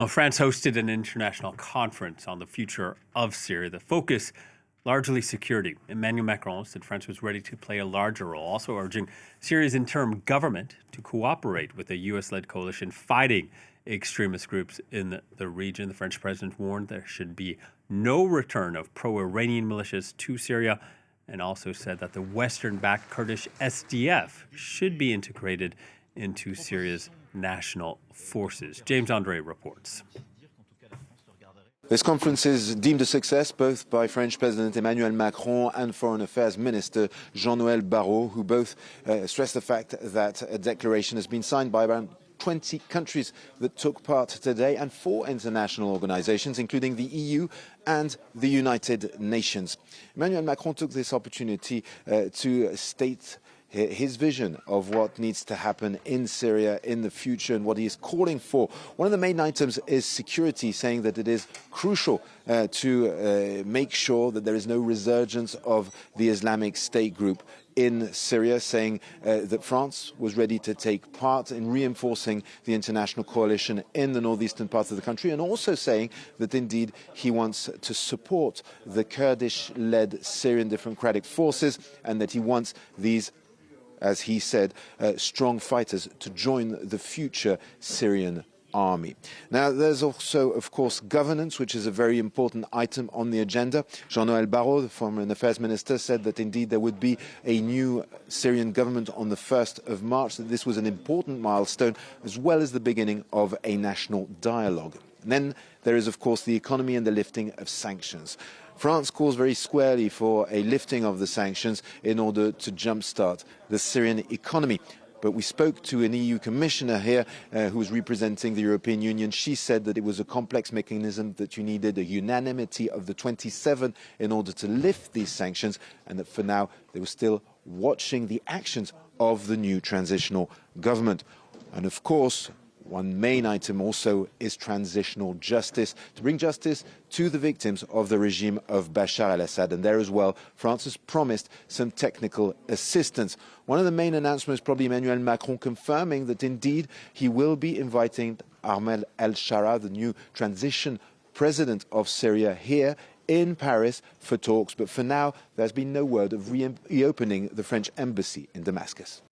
Well, France hosted an international conference on the future of Syria. The focus, largely security. Emmanuel Macron said France was ready to play a larger role, also urging Syria's interim government to cooperate with the U.S.-led coalition fighting extremist groups in the region. The French president warned there should be no return of pro-Iranian militias to Syria, and also said that the Western-backed Kurdish SDF should be integrated into Syria's national forces. James Andre reports. This conference is deemed a success both by French President Emmanuel Macron and Foreign Affairs Minister Jean-Noël Barrot, who both stressed the fact that a declaration has been signed by around 20 countries that took part today and 4 international organizations, including the EU and the United Nations. Emmanuel Macron took this opportunity to state his vision of what needs to happen in Syria in the future and what he is calling for. One of the main items is security, saying that it is crucial to make sure that there is no resurgence of the Islamic State group in Syria, saying that France was ready to take part in reinforcing the international coalition in the northeastern part of the country, and also saying that indeed he wants to support the Kurdish-led Syrian Democratic Forces and that he wants these, as he said, strong fighters to join the future Syrian army. Now, there's also, of course, governance, which is a very important item on the agenda. Jean-Noël Barrot, the Foreign Affairs Minister, said that indeed there would be a new Syrian government on the 1st of March, that this was an important milestone, as well as the beginning of a national dialogue. And then there is, of course, the economy and the lifting of sanctions. France calls very squarely for a lifting of the sanctions in order to jumpstart the Syrian economy. But we spoke to an EU commissioner here who was representing the European Union. She said that it was a complex mechanism, that you needed a unanimity of the 27 in order to lift these sanctions, and that for now they were still watching the actions of the new transitional government. And of course, one main item also is transitional justice, to bring justice to the victims of the regime of Bashar al-Assad. And there as well, France has promised some technical assistance. One of the main announcements, probably Emmanuel Macron confirming that indeed he will be inviting al-Sharaa, the new transition president of Syria, here in Paris for talks. But for now, there's been no word of reopening the French embassy in Damascus.